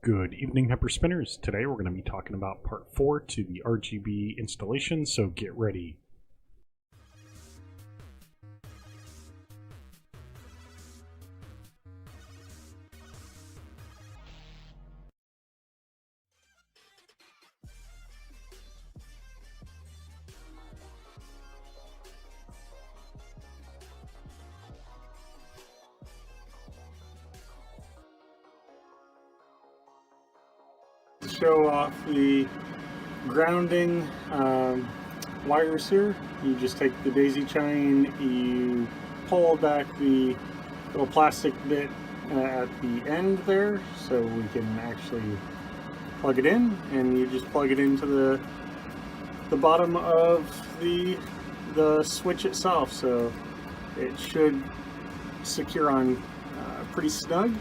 Good evening, Hyper Spinners. Today we're going to be talking about part 4 to the RGB installation, so get ready. Show off the grounding wires here. You just take the daisy chain, you pull back the little plastic bit at the end there so we can actually plug it in, and you just plug it into the bottom of the switch itself, so it should secure on pretty snug.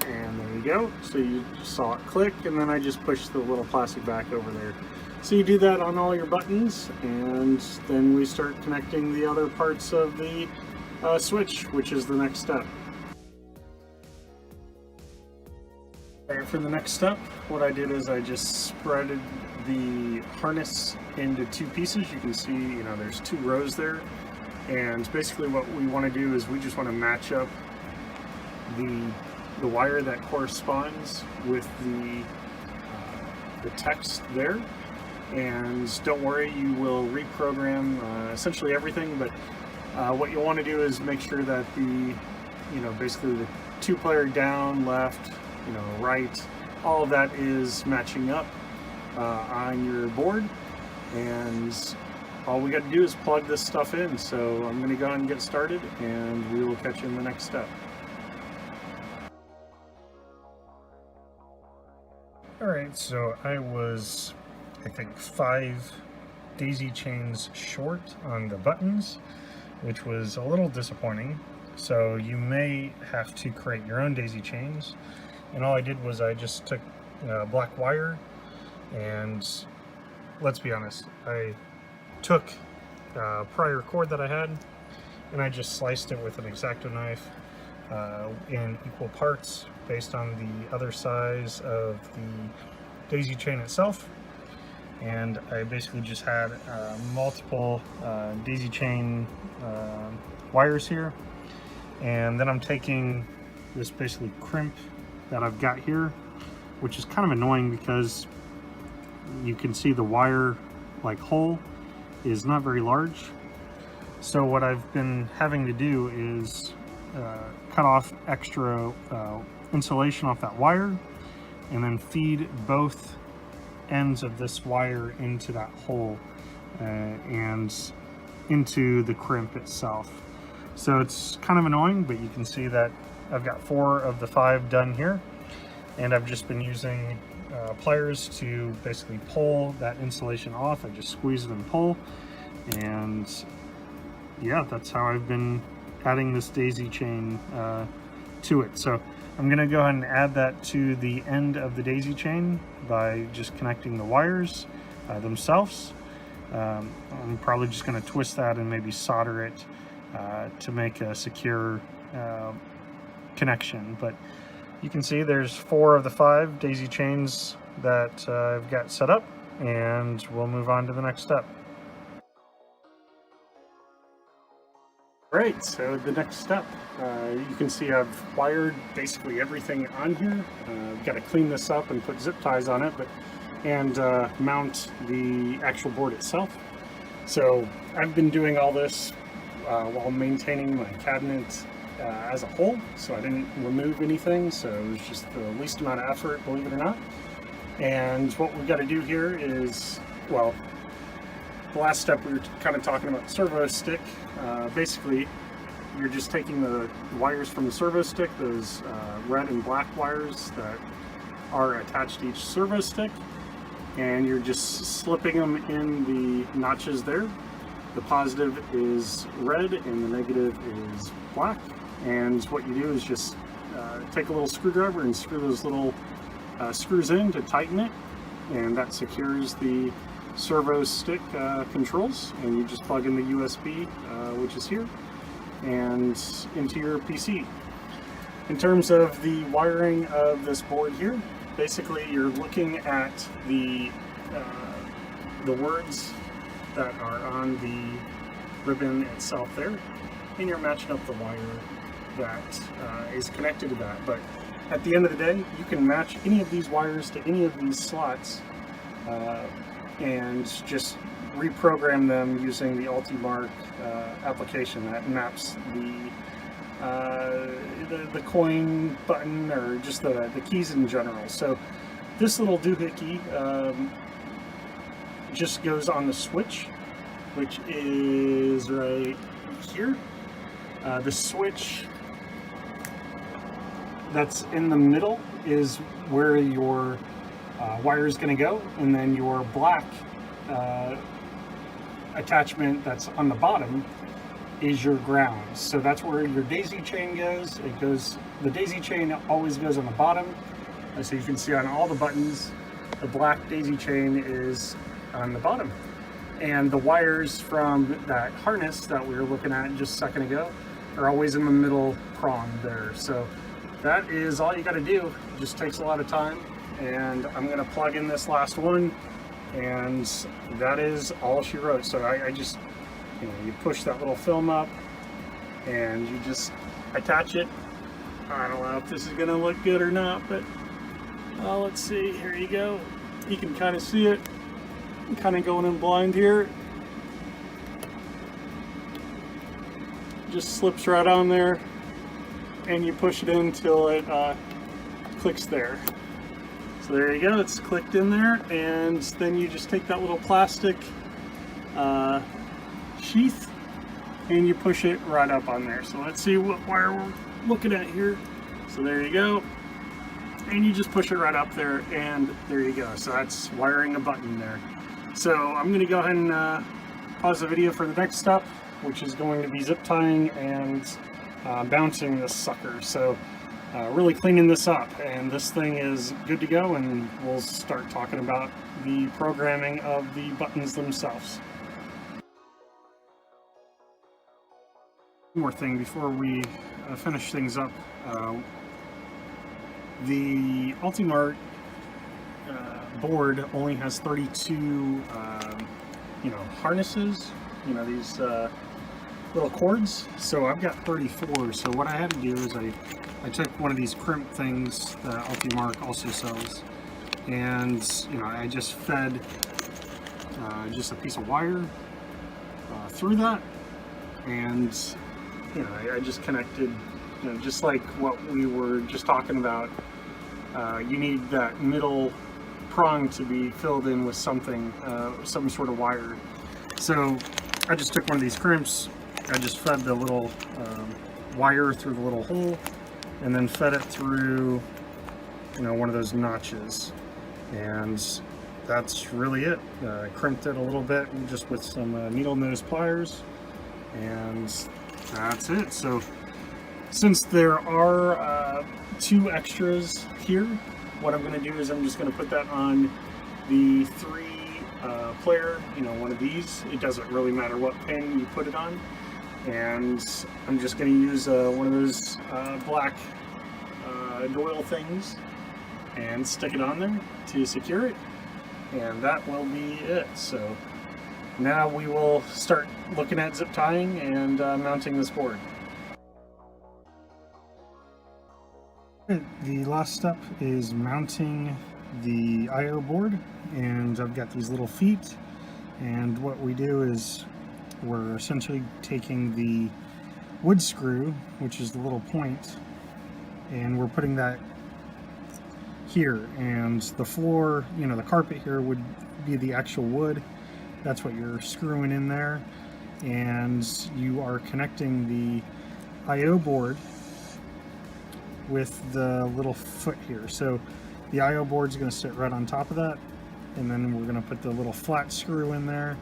And there you go. So you saw it click, and then I just pushed the little plastic back over there. So you do that on all your buttons, and then we start connecting the other parts of the switch, which is the next step. Alright, for the next step, what I did is I just spreaded the harness into two pieces. You can see, there's two rows there, and basically what we want to do is we just want to match up the wire that corresponds with the text there. And don't worry, you will reprogram essentially everything, but what you'll want to do is make sure that basically the two-player down, left, right, all of that is matching up on your board. And all we got to do is plug this stuff in. So I'm going to go ahead and get started, and we will catch you in the next step. Alright, so I was, I think, 5 daisy chains short on the buttons, which was a little disappointing. So you may have to create your own daisy chains. And all I did was I just took black wire, and let's be honest, I took a prior cord that I had, and I just sliced it with an X-Acto knife in equal parts based on the other size of the daisy chain itself. And I basically just had multiple daisy chain wires here, and then I'm taking this basically crimp that I've got here, which is kind of annoying because you can see the wire hole is not very large. So what I've been having to do is cut off extra insulation off that wire, and then feed both ends of this wire into that hole and into the crimp itself. So it's kind of annoying, but you can see that I've got 4 of the 5 done here, and I've just been using pliers to basically pull that insulation off. I just squeeze it and pull, and yeah, that's how I've been adding this daisy chain to it. So I'm going to go ahead and add that to the end of the daisy chain by just connecting the wires themselves. I'm probably just going to twist that and maybe solder it to make a secure connection. But you can see there's 4 of the 5 daisy chains that I've got set up, and we'll move on to the next step. Right, so the next step, you can see I've wired basically everything on here. I've got to clean this up and put zip ties on it, and mount the actual board itself. So I've been doing all this while maintaining my cabinet as a whole, so I didn't remove anything, so it was just the least amount of effort, believe it or not. And what we've got to do here is, well, the last step we were kind of talking about Servostik. Basically, you're just taking the wires from the Servostik, those red and black wires that are attached to each Servostik, and you're just slipping them in the notches there. The positive is red and the negative is black. And what you do is just take a little screwdriver and screw those little screws in to tighten it, and that secures the Servostik controls. And you just plug in the USB, which is here, and into your PC. in terms of the wiring of this board here, basically you're looking at the words that are on the ribbon itself there, and you're matching up the wire that is connected to that. But at the end of the day, you can match any of these wires to any of these slots and just reprogram them using the Ultimarc application that maps the coin button, or just the keys in general. So this little doohickey just goes on the switch, which is right here. The switch that's in the middle is where your wire is going to go, and then your black attachment that's on the bottom is your ground. So that's where your daisy chain goes. The daisy chain always goes on the bottom. So you can see on all the buttons, the black daisy chain is on the bottom. And the wires from that harness that we were looking at just a second ago are always in the middle prong there. So that is all you got to do. It just takes a lot of time. And I'm going to plug in this last one, and that is all she wrote. So I just, you push that little film up and you just attach it. I don't know if this is going to look good or not, but let's see. Here you go. You can kind of see it. I'm kind of going in blind here. Just slips right on there, and you push it in until it clicks there. So there you go, it's clicked in there, and then you just take that little plastic sheath and you push it right up on there. So let's see what wire we're looking at here. So there you go, and you just push it right up there, and there you go. So that's wiring a button there. So I'm going to go ahead and pause the video for the next step, which is going to be zip tying and bouncing this sucker. So really cleaning this up, and this thing is good to go, and we'll start talking about the programming of the buttons themselves. One more thing before we finish things up. The Ultimarc board only has 32 harnesses, these little cords. So I've got 34. So what I had to do is I took one of these Crimp things that Ultimarc also sells, and I just fed just a piece of wire through that, and I just connected, just like what we were just talking about. You need that middle prong to be filled in with something, some sort of wire. So I just took one of these crimps, I just fed the little wire through the little hole, and then fed it through one of those notches, and that's really it. I crimped it a little bit just with some needle nose pliers, and that's it. So since there are 2 extras here, what I'm going to do is I'm just going to put that on the 3 player, one of these. It doesn't really matter what pin you put it on, and I'm just going to use one of those black Doyle things and stick it on there to secure it, and that will be it. So now we will start looking at zip tying and mounting this board. The last step is mounting the I/O board, and I've got these little feet, and what we do is we're essentially taking the wood screw, which is the little point, and we're putting that here, and the floor, the carpet here would be the actual wood. That's what you're screwing in there, and you are connecting the I/O board with the little foot here. So the I/O board is going to sit right on top of that, and then we're going to put the little flat screw in there,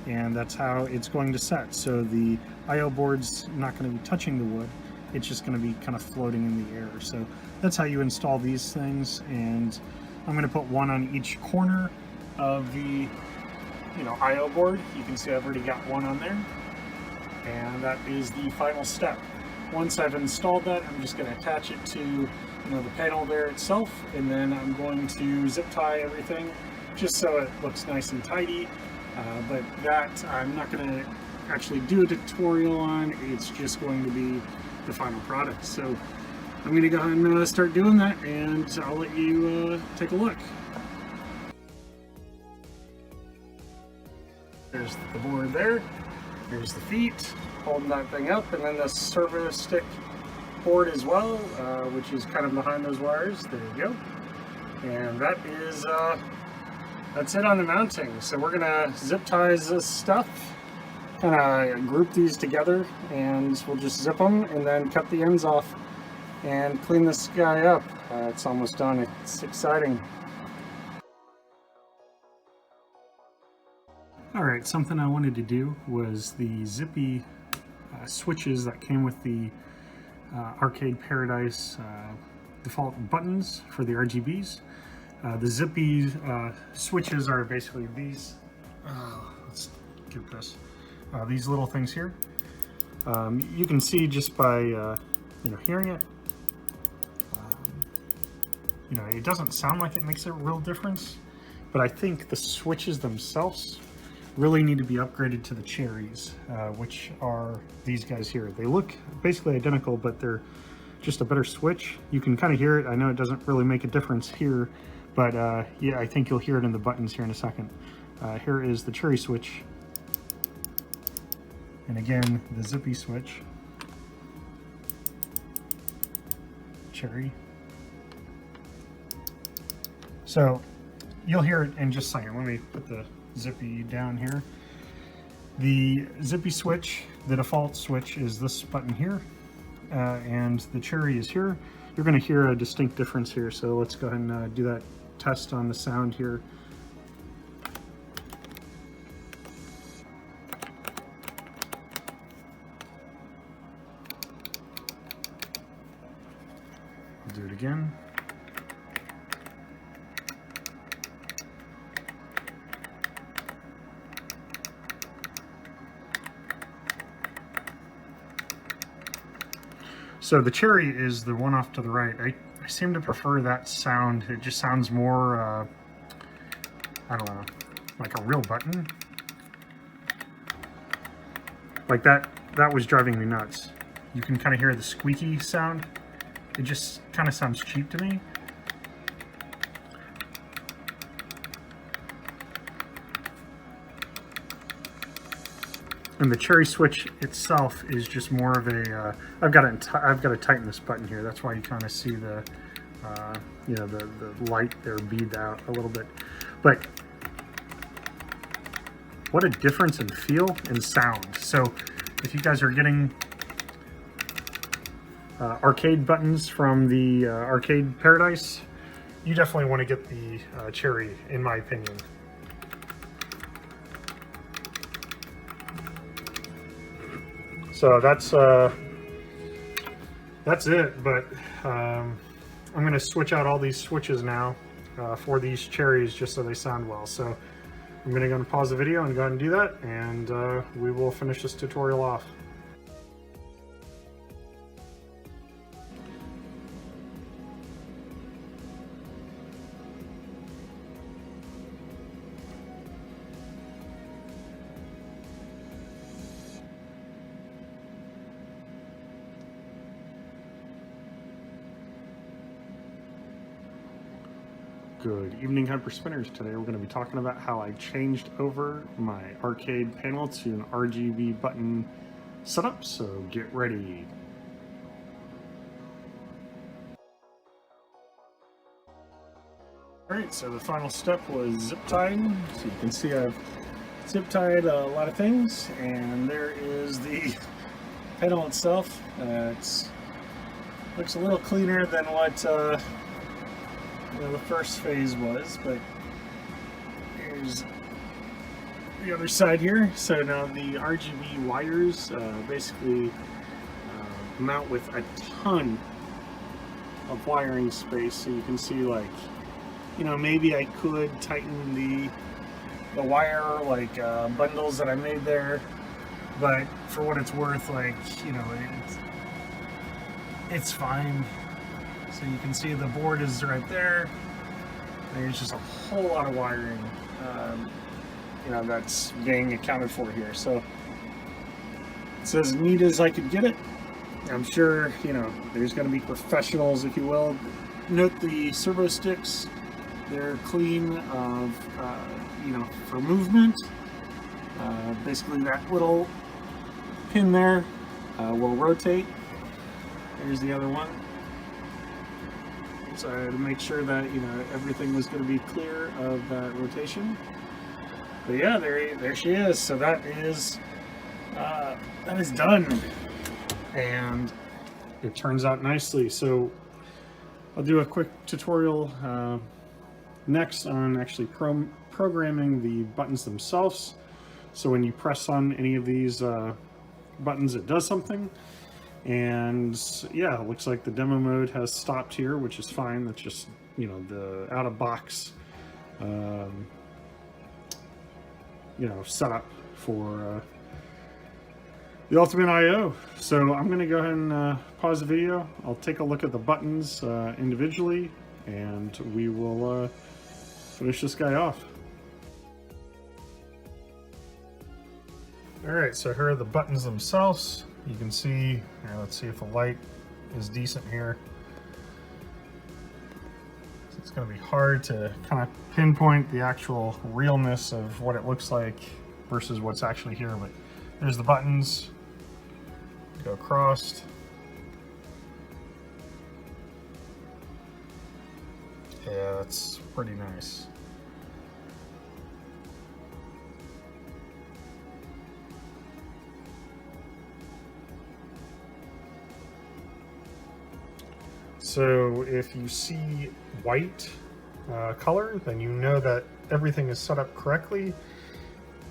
and that's how it's going to set. So the I/O board's not going to be touching the wood, it's just going to be kind of floating in the air. So that's how you install these things, and I'm going to put one on each corner of the I/O board. You can see I've already got one on there, and that is the final step. once I've installed that, I'm just going to attach it to the panel there itself, and then I'm going to zip tie everything just so it looks nice and tidy. But that I'm not going to actually do a tutorial on. It's just going to be the final product. So I'm going to go ahead and start doing that, and I'll let you take a look. There's the board there. Here's the feet holding that thing up, and then the Servostik board as well, which is kind of behind those wires. There you go. And that is that's it on the mounting. So we're gonna zip ties this stuff, kind of group these together, and we'll just zip them and then cut the ends off and clean this guy up. It's almost done. It's exciting. Alright, something I wanted to do was the zippy switches that came with the Arcade Paradise default buttons for the RGBs. The zippy switches are basically these. Let's get this. These little things here. You can see just by hearing it. It doesn't sound like it makes a real difference, but I think the switches themselves really need to be upgraded to the cherries, which are these guys here. They look basically identical, but they're just a better switch. You can kind of hear it. I know it doesn't really make a difference here, but yeah, I think you'll hear it in the buttons here in a second. Here is the cherry switch, and again the zippy switch, cherry. So you'll hear it in just a second. Let me put the zippy down here. The zippy switch, the default switch, is this button here, and the cherry is here. You're going to hear a distinct difference here, so let's go ahead and do that test on the sound here. I'll do it again. So the cherry is the one off to the right. I seem to prefer that sound. It just sounds more, I don't know, like a real button. Like that was driving me nuts. You can kind of hear the squeaky sound. It just kind of sounds cheap to me. And the cherry switch itself is just more of a. I've got to tighten this button here. That's why you kind of see the, the light there bead out a little bit. But what a difference in feel and sound. So if you guys are getting arcade buttons from the Arcade Paradise, you definitely want to get the cherry, in my opinion. So that's it, but I'm going to switch out all these switches now for these cherries just so they sound well. So I'm going to go and pause the video and go ahead and do that, and we will finish this tutorial off. Good evening, Hyper Spinners. Today we're going to be talking about how I changed over my arcade panel to an RGB button setup, so get ready. Alright, so the final step was zip tying. So you can see I've zip tied a lot of things, and there is the panel itself. It looks a little cleaner than what the first phase was, but here's the other side here. So now the RGB wires basically mount with a ton of wiring space, so you can see, like, maybe I could tighten the wire, like bundles that I made there, but for what it's worth, like, it's fine. So you can see the board is right there. There's just a whole lot of wiring, you know, that's being accounted for here. So it's as neat as I could get it. I'm sure, you know, there's going to be professionals, if you will. Note the Servostik. They're clean of, you know, for movement. Basically that little pin there will rotate. There's the other one. So to make sure that, you know, everything was going to be clear of that rotation. But yeah, there she is. So that is done, and it turns out nicely. So I'll do a quick tutorial next on actually programming the buttons themselves. So when you press on any of these buttons, it does something. And yeah, it looks like the demo mode has stopped here, which is fine. That's just, you know, the out of box, you know, setup for the Ultimate I/O. So I'm going to go ahead and pause the video. I'll take a look at the buttons individually, and we will finish this guy off. All right, so here are the buttons themselves. You can see, here, let's see if the light is decent here. So it's going to be hard to kind of pinpoint the actual realness of what it looks like versus what's actually here, but there's the buttons. Go across. Yeah, that's pretty nice. So if you see white color, then you know that everything is set up correctly.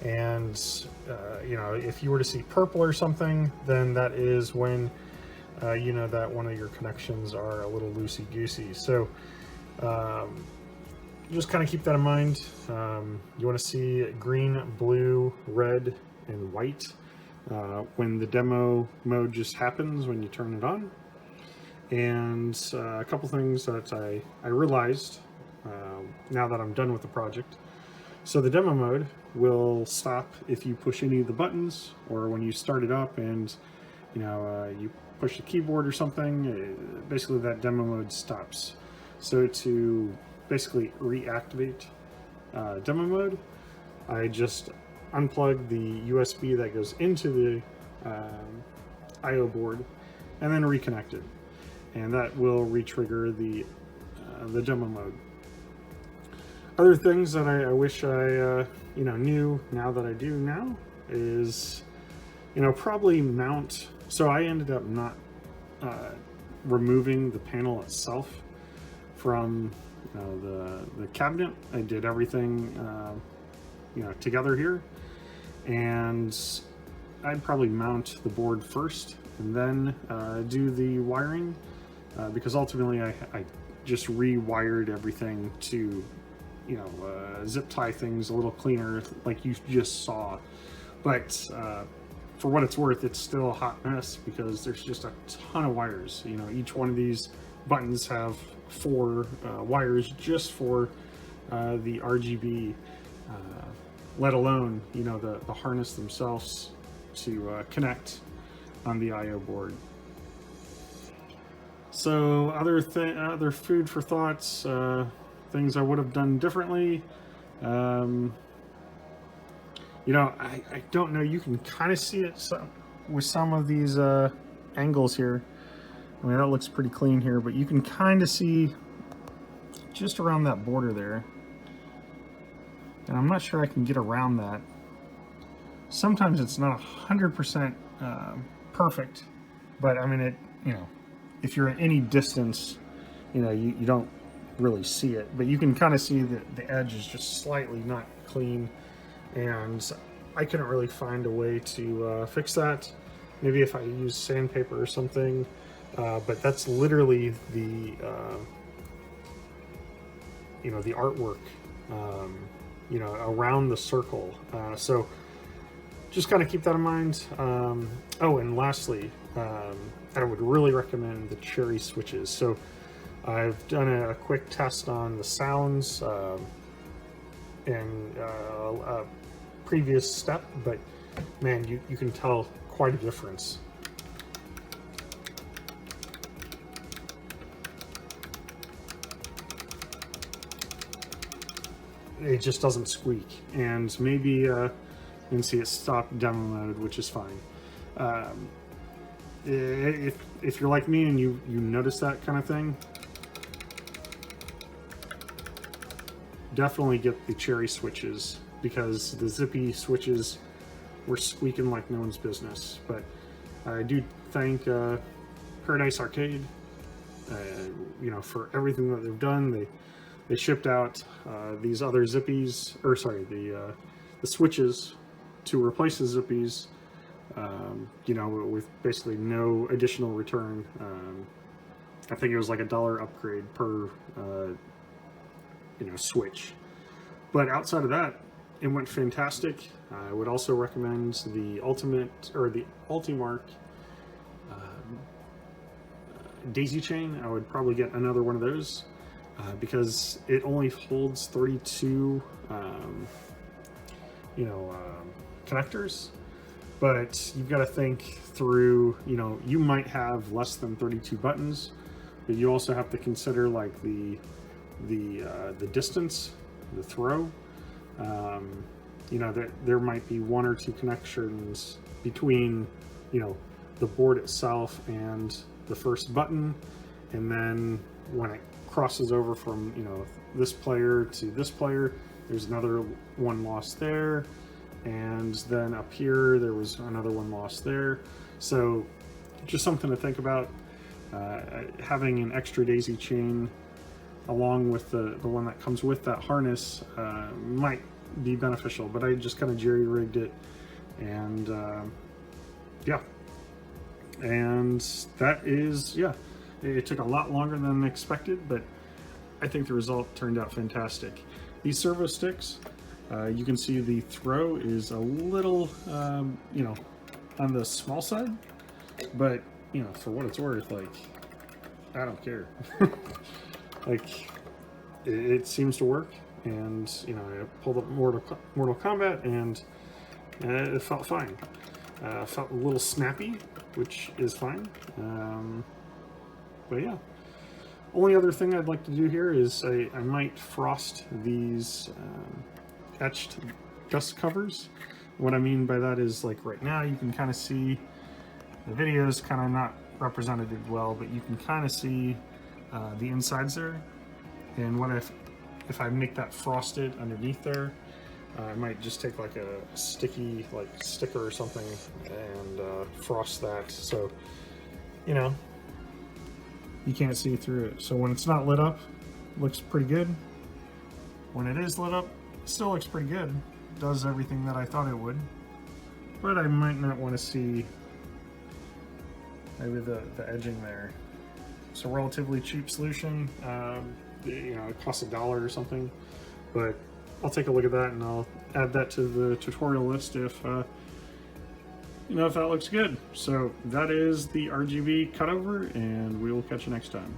And you know, if you were to see purple or something, then that is when you know that one of your connections are a little loosey-goosey. So just kind of keep that in mind. You want to see green, blue, red, and white when the demo mode just happens when you turn it on. And a couple things that I realized now that I'm done with the project. So the demo mode will stop if you push any of the buttons, or when you start it up and, you know, you push the keyboard or something, basically that demo mode stops. So to basically reactivate demo mode, I just unplug the USB that goes into the I/O board and then reconnect it. And that will re-trigger the demo mode. Other things that I wish I you know, knew now that I do now is, you know, probably mount. So I ended up not removing the panel itself from, you know, the cabinet. I did everything you know, together here, and I'd probably mount the board first and then do the wiring. Because ultimately I just rewired everything to, you know, zip tie things a little cleaner like you just saw. But for what it's worth, it's still a hot mess because there's just a ton of wires. You know, each one of these buttons have 4 wires just for the RGB, let alone, you know, the harness themselves to connect on the I/O board. So other food for thoughts, things I would have done differently. You know, I don't know. You can kind of see it with some of these angles here. I mean, that looks pretty clean here, but you can kind of see just around that border there. And I'm not sure I can get around that. Sometimes it's not 100% perfect, but I mean, it, you know, if you're at any distance, you know, you don't really see it, but you can kind of see that the edge is just slightly not clean, and I couldn't really find a way to fix that. Maybe if I use sandpaper or something, but that's literally the you know, the artwork, you know, around the circle. So just kind of keep that in mind. Oh, and lastly, I would really recommend the cherry switches. So I've done a quick test on the sounds in a previous step, but man, you can tell quite a difference. It just doesn't squeak, and maybe you can see it stopped demo mode, which is fine. If you're like me and you notice that kind of thing, definitely get the cherry switches, because the zippy switches were squeaking like no one's business. But I do thank Paradise Arcade, you know, for everything that they've done. They shipped out these other zippies, or sorry, the switches to replace the zippies, you know, with basically no additional return. I think it was like $1 upgrade per, you know, switch. But outside of that, it went fantastic. I would also recommend the Ultimarc daisy chain. I would probably get another one of those. Because it only holds 32, you know, connectors, but you've got to think through, you know, you might have less than 32 buttons, but you also have to consider like the distance, the throw. You know, there might be 1 or 2 connections between, you know, the board itself and the first button, and then when it crosses over from, you know, this player to this player, there's another one lost there, and then up here there was another one lost there. So just something to think about. Having an extra daisy chain along with the one that comes with that harness might be beneficial, but I just kind of jerry-rigged it, and yeah, and that is, yeah, it took a lot longer than expected, but I think the result turned out fantastic. These servo sticks, you can see the throw is a little, you know, on the small side, but, you know, for what it's worth, like, I don't care. Like, it seems to work, and, you know, I pulled up Mortal Kombat, and it felt fine. Felt a little snappy, which is fine. But yeah, only other thing I'd like to do here is I might frost these etched dust covers. What I mean by that is, like, right now you can kind of see, the video is kind of not represented well, but you can kind of see the insides there. And what if I make that frosted underneath there, I might just take like a sticky, like, sticker or something and frost that, so, you know, you can't see through it. So when it's not lit up, it looks pretty good. When it is lit up, it still looks pretty good. It does everything that I thought it would. But I might not want to see maybe the edging there. It's a relatively cheap solution. You know, it costs $1 or something. But I'll take a look at that, and I'll add that to the tutorial list if you know, if that looks good. So that is the RGB cutover, and we will catch you next time.